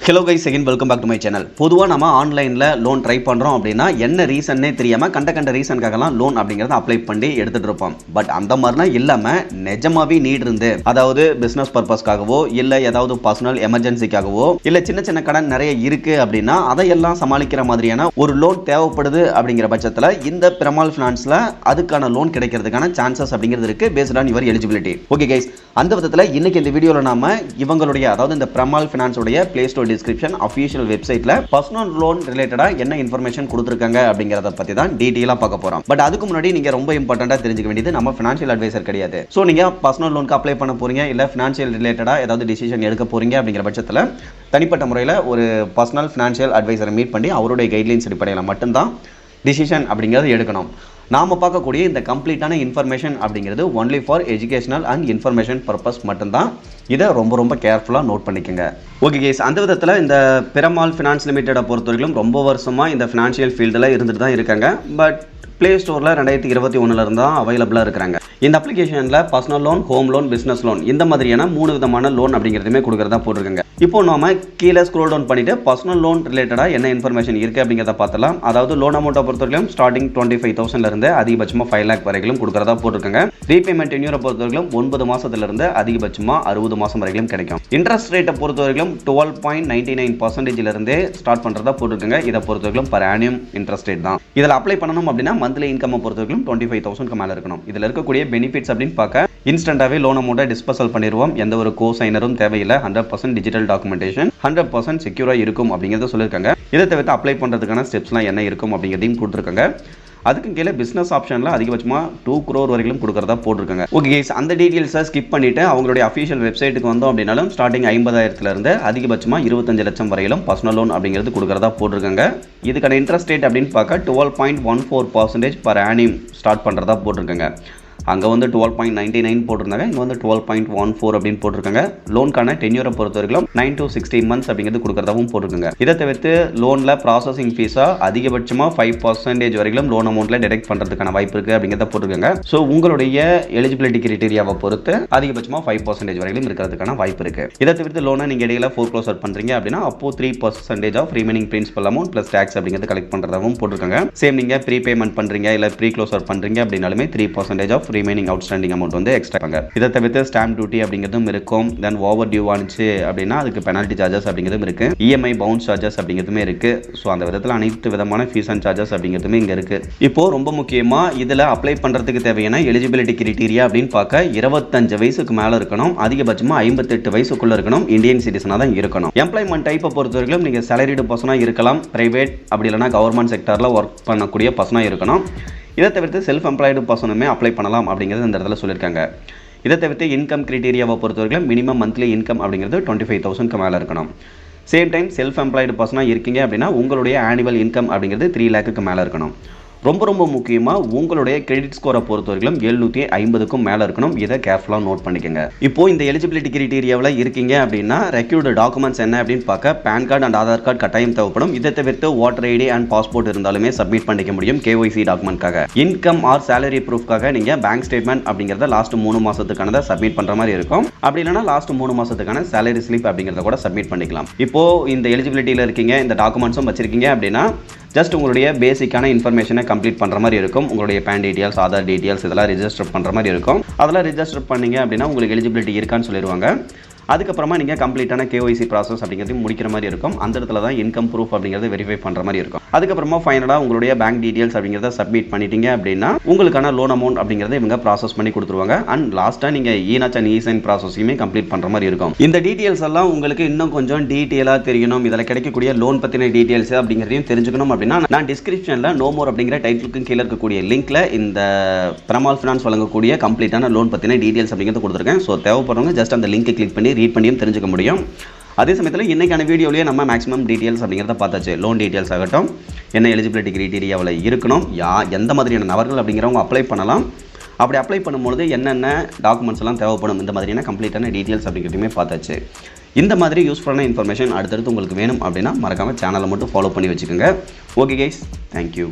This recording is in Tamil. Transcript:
Hello guys, second welcome back to my channel. பொதுவாக நம்ம ஆன்லைனில் லோன் ட்ரை பண்ணுறோம் அப்படின்னா என்ன ரீசன்னே தெரியாமல் கண்ட ரீசனுக்காகலாம் லோன் அப்படிங்கிறத அப்ளை பண்ணி எடுத்துகிட்டு இருப்போம். பட் அந்த மாதிரிலாம் இல்லாமல் நிஜமாவே நீட் இருந்து, அதாவது பிஸ்னஸ் பர்பஸ்க்காகவோ இல்லை ஏதாவது பர்சனல் எமர்ஜென்சிக்காகவோ இல்லை சின்ன கடன் நிறைய இருக்குது அப்படின்னா அதையெல்லாம் சமாளிக்கிற மாதிரியான ஒரு லோன் தேவைப்படுது அப்படிங்கிற பட்சத்தில் இந்த பிரமால் ஃபினான்ஸில் அதுக்கான லோன் கிடைக்கிறதுக்கான சான்சஸ் அப்படிங்கிறது இருக்குது based on your eligibility. Okay guys, அந்த விதத்தில் இன்னைக்கு இந்த வீடியோவில் நாம இவங்களுடைய, அதாவது இந்த பிரமால் ஃபினான்ஸோடைய பிளே ஸ்டோர் டிஸ்கிரிப்ஷன் அஃபிஷியல் வெப்சைட்ல பர்சனல் லோன் ரிலேட்டடா என்ன இன்ஃபர்மேஷன் கொடுத்துருக்காங்க அப்படிங்கறத பத்தி தான் டீடைலா பார்க்க போறோம். பட் அதுக்கு முன்னாடி நீங்க ரொம்ப இம்பார்ட்டண்டா தெரிஞ்சுக்க வேண்டியது, நம்ம ஃபினான்ஷியல் அட்வைசர் கிடையாது. ஸோ நீங்க பர்சனல் லோனுக்கு அப்ளை பண்ண போறீங்க இல்ல ஃபினான்ஷியல் ரிலேட்டடா ஏதாவது டிசிஷன் எடுக்க போறீங்க அப்படிங்கிற பட்சத்தில் தனிப்பட்ட முறையில் ஒரு பர்சனல் ஃபினான்ஷியல் அட்வைசரை மீட் பண்ணி அவருடைய கைட்லைன்ஸ் அடிப்படையில் மட்டும்தான் டிசிஷன் அப்படிங்கிறது எடுக்கணும். நாம பார்க்கக்கூடிய இந்த கம்ப்ளீட்டான இன்ஃபர்மேஷன் அப்படிங்கிறது only for educational and information purpose மட்டும்தான். இதை ரொம்ப கேர்ஃபுல்லாக நோட் பண்ணிக்கோங்க. ஓகே கேஸ், அந்த விதத்தில் இந்த பிரமால் ஃபினான்ஸ் லிமிட்டடை பொறுத்தவரைக்கும் ரொம்ப வருஷமாக இந்த ஃபினான்ஷியல் ஃபீல்டில் இருந்துட்டு தான் இருக்காங்க. பட் பிளே ஸ்டோரில் 2021 தான் அவைலபிளாக இருக்கிறாங்க. இந்த அப்ளிகேஷனில் personal loan, home loan, business loan இந்த மாதிரியான 3 விதமான லோன் அப்படிங்கிறதுமே கொடுக்குறதா போட்டிருக்காங்க. இப்போ நாம கீழே ஸ்க்ரோல் டவுன் பண்ணிட்டு பர்சனல் லோன் ரிலேட்டடாக என்ன இன்ஃபர்மேஷன் இருக்குது அப்படிங்கிறத பார்த்தலாம். அதாவது லோன் அமௌண்ட்டை பொறுத்தவரைக்கும் ஸ்டார்டிங் 25,000 இருந்து அதிகபட்சமாக 5 lakh வரைக்கும் கொடுக்குறதா போட்டிருக்காங்க. ரீபேமெண்ட் டென்யூரை பொறுத்தவரைக்கும் 9 மாதத்திலிருந்து அதிகபட்சமாக 60 மாதம் வரைக்கும் கிடைக்கும். இன்ட்ரெஸ்ட் ரேட்டை பொறுத்தவரைக்கும் 12.99% இருந்தே ஸ்டார்ட் பண்ணுறதா போட்டிருக்காங்க. இதை பொறுத்தவரைக்கும் பர் ஆனியம் இன்ட்ரெஸ்ட் ரேட் தான். இதில் அப்ளை பண்ணணும் அப்படின்னா மந்த்லி இன்கம் பொறுத்தவரைக்கும் 25,000 மேலே இருக்கணும். இதில் இருக்கக்கூடிய பெனிஃபிட்ஸ் அப்படின்னு பார்க்க, இன்ஸ்டன்டாகவே லோன் அமௌண்ட்டை டிஸ்பர்சல் பண்ணிடுவோம். எந்த ஒரு கோசைனரும் தேவையில்லை. 100% டிஜிட்டல் டாக்குமெண்டேஷன், 100% செக்யூராக இருக்கும் அப்படிங்கிறத சொல்லியிருக்காங்க. இதை தவிர்த்து அப்ளை பண்ணுறதுக்கான ஸ்டெப்ஸ்லாம் என்ன இருக்கும் அப்படிங்கிறதையும் கொடுத்துருக்காங்க. அதுக்கு கீழே பிஸ்னஸ் ஆப்ஷனில் அதிகபட்சமாக 2 crore வரைக்கும் கொடுக்குறதா போட்டிருக்காங்க. ஓகே கேஸ், அந்த டீட்டெயில்ஸை ஸ்கிப் பண்ணிவிட்டு அவங்களுடைய அஃபிஷியல் வெப்சைட்டுக்கு வந்தோம் அப்படின்னாலும் ஸ்டார்டிங் 50,000 அதிகபட்சமாக 25 லட்சம் வரையிலும் பர்சனல் லோன் அப்படிங்கிறது கொடுக்குறதா போட்டிருக்காங்க. இதுக்கான இன்ட்ரெஸ்ட் ரேட் அப்படின்னு பார்க்க 12.14% பர் ஆனியம் ஸ்டார்ட் பண்ணுறதா போட்டிருக்காங்க. அங்கே 12.99 போட்டிருந்தாங்க, இங்கே 12.14 அப்படின்னு போட்டிருக்காங்க. லோனுக்கான டென்யூரை பொறுத்த வரைக்கும் 9 to 16 months அப்படிங்கிறது கொடுக்குறதாவும் போட்டிருக்காங்க. இதை தவிர்த்து லோனில் ப்ராசஸிங் ஃபீஸாக அதிகபட்சமாக 5% வரைக்கும் லோன் அமௌண்ட்டில் டிடெக்ட் பண்ணுறதுக்கான வாய்ப்பு இருக்குது அப்படிங்கிறத போட்டிருக்காங்க. ஸோ உங்களுடைய எலிஜிபிலிட்டி கிரைட்டீரியாவை பொறுத்து அதிகபட்சமாக 5% வரைக்கும் இருக்கிறதுக்கான வாய்ப்பு இருக்குது. இதை தவிர்த்து லோனை நீங்கள் இடையில ஃபோர்க்ளோசர் பண்ணுறீங்க அப்படின்னா அப்போ 3% off remaining principal amount plus tax அப்படிங்கிறது கலெக்ட் பண்ணுறதாகவும் போட்டிருக்காங்க. சேம் நீங்கள் ப்ரீபேமெண்ட் பண்ணுறீங்க இல்லை ப்ரீ க்ளோசர் பண்ணுறீங்க அப்படின்னாலுமே 3% ஆஃப் ரிமைனிங் அவுட்ஸ்டாண்டிங் அமௌண்ட் வந்து எக்ஸ்ட்ரா பண்ணுங்க. இதை தவிர்த்து ஸ்டாம்ப் டியூட்டி அப்படிங்கிறதும் இருக்கும். தென் ஓவர் டியூ ஆனிச்சு அப்படின்னா அதுக்கு பெனால்ட்டி சார்ஜஸ் அப்படிங்கிறதும் இருக்கு. இஎம்ஐ பவுன்ஸ் சார்ஜஸ் அப்படிங்கிறதுமே இருக்கு. ஸோ அந்த விதத்தில் அனைத்து விதமான ஃபீஸ் அண்ட் சார்ஜஸ் அப்படிங்கிறதுமே இங்கே இருக்கு. இப்போ ரொம்ப முக்கியமாக இதில் அப்ளை பண்ணுறதுக்கு தேவையான எலிஜிபிலிட்டி கிரைட்டீரியா அப்படின்னு பார்க்க 25 வயசுக்கு மேலே இருக்கணும். அதிகபட்சமாக 58 வயசுக்குள்ள இருக்கணும். இந்தியன் சிட்டிசனாக தான் இருக்கணும். எம்ப்ளாய்மெண்ட் டைப்பை பொறுத்தவரைக்கும் நீங்கள் சேலரிடு பர்சனாக இருக்கலாம், பிரைவேட் அப்படி இல்லைனா கவர்மெண்ட் செக்டரில் ஒர்க் பண்ணக்கூடிய பர்சனாக இருக்கணும். இதை தவிர்த்து செல்ஃப் எம்ப்ளாய்டு பர்சனுமே அப்ளை பண்ணலாம் அப்படிங்கிறது இந்த இடத்துல சொல்லியிருக்காங்க. இதை தவிர்த்து இன்கம் கிரைட்டீரியாவை பொறுத்தவரைக்கும் மினிமம் மந்த்லி இன்கம் அப்படிங்கிறது 25,000 மேலே இருக்கணும். சேம் டைம் செல்ஃப் எம்ப்ளாய்டு பர்சனாக இருக்கீங்க அப்படின்னா உங்களுடைய ஆனுவல் இன்கம் அப்படிங்கிறது 3 lakh மேலே இருக்கணும். ரொம்ப முக்கியமாக உங்களுடைய கிரெடிட் ஸ்கோரை பொறுத்த வரைக்கும் 750க்கும் மேலே இருக்கணும். இதை கேர்ஃபுல்லாக நோட் பண்ணிக்கோங்க. இப்போ இந்த எலிஜிபிலிட்டி கிரைட்டீரியாவில் இருக்கீங்க அப்படின்னா ரெக்யூர்டு டாக்குமெண்ட்ஸ் என்ன அப்படின்னு பார்க்க PAN card and Aadhaar card கட்டாயம் தேவைப்படும். இதை தவிர்த்து ஓட்டர் ஐடி அண்ட் பாஸ்போர்ட் இருந்தாலுமே சப்மிட் பண்ணிக்க முடியும் KYC டாக்குமெண்ட்காக. இன்கம் ஆர் சேலரி ப்ரூஃப்காக நீங்கள் பேங்க் ஸ்டேட்மெண்ட் அப்படிங்கிறத லாஸ்ட் 3 மாதத்துக்கானதை சப்மிட் பண்ணுற மாதிரி இருக்கும். அப்படி இல்லைனா லாஸ்ட் 3 மாதத்துக்கான சேலரி ஸ்லிப் அப்படிங்கிறத கூட சப்மிட் பண்ணிக்கலாம். இப்போ இந்த எலிஜிபிலிட்டியில் இருக்கீங்க, இந்த டாக்குமெண்ட்ஸும் வச்சிருக்கீங்க அப்படின்னா ஜஸ்ட் உங்களுடைய பேசிக்கான இன்ஃபர்மேஷனை கம்ப்ளீட் பண்ணுற மாதிரி இருக்கும். உங்களுடைய பேன் டீட்டெயில்ஸ், ஆதார் டீட்டெயில்ஸ் இதெல்லாம் ரிஜிஸ்டர் பண்ணுற மாதிரி இருக்கும். அதெல்லாம் ரிஜிஸ்டர் பண்ணீங்க அப்படின்னா உங்களுக்கு எலிஜிபிலிட்டி இருக்கான்னு சொல்லிடுவாங்க. அதுக்கப்புறமா நீங்கள் கம்ப்ளீட்டான KYC ப்ராசஸ் அப்படிங்கிறது முடிக்கிற மாதிரி இருக்கும். அந்த இடத்துல தான் இன்கம் ப்ரூஃப் அப்படிங்கிறது வெரிஃபை பண்ணுற மாதிரி இருக்கும். அதுக்கப்புறமா ஃபைனலாக உங்களுடைய பேங்க் டீட்டெயில்ஸ் அப்படிங்கிறத சப்மிட் பண்ணிட்டீங்க அப்படின்னா உங்களுக்கான லோன் அமௌண்ட் அப்படிங்கிறத இவங்க ப்ராசஸ் பண்ணி கொடுத்துருவாங்க. அண்ட் லாஸ்ட்டாக நீங்கள் ஈனாச் அண்ட் இசைன் ப்ராசஸையுமே கம்ப்ளீட் பண்ணுற மாதிரி இருக்கும். இந்த டீட்டெயில்ஸ் எல்லாம் உங்களுக்கு இன்னும் கொஞ்சம் டீட்டெயிலாக தெரியணும், இதில் கிடைக்கக்கூடிய லோன் பற்றின டீட்டெயில்ஸ் அப்படிங்கிறதையும் தெரிஞ்சுக்கணும் அப்படின்னா நான் டிஸ்கிரிப்ஷனில் நோ மோர் அப்படிங்கிற டைட்டிலுக்கு கீழே இருக்கக்கூடிய லிங்க்ல இந்த பிரமால் ஃபினான்ஸ் வழங்கக்கூடிய கம்ப்ளீட்டான லோன் பற்றின டீட்டெயில்ஸ் அப்படிங்கிறது கொடுத்துருக்கேன். ஸோ தேவைப்படுறவங்க ஜஸ்ட் அந்த லிங்க் கிளிக் பண்ணி ரீட் பண்ணியும் தெரிஞ்சுக்க முடியும். அதே சமயத்தில் இன்றைக்கான வீடியோலேயே நம்ம மேக்ஸிமம் டீட்டெயில்ஸ் அப்படிங்கிறத பார்த்தாச்சு. லோன் டீட்டெயில்ஸ் ஆகட்டும், என்ன எலிஜிபிலிட்டி கிரைட்டீரியாவில் இருக்கணும், எந்த மாதிரியான நபர்கள் அப்படிங்கிறவங்க அப்ளை பண்ணலாம், அப்படி அப்ளை பண்ணும்போது என்னென்ன டாக்குமெண்ட்ஸ் எல்லாம் தேவைப்படும், இந்த மாதிரியான கம்ப்ளீட்டான டீட்டெயில்ஸ் அப்படிங்கிறதையுமே பார்த்தாச்சு. இந்த மாதிரி யூஸ்ஃபுல்லான இன்ஃபர்மேஷன் அடுத்தடுத்து உங்களுக்கு வேணும் அப்படின்னா மறக்காமல் சேனலை மட்டும் ஃபாலோ பண்ணி வச்சுக்கோங்க. Okay guys, thank you.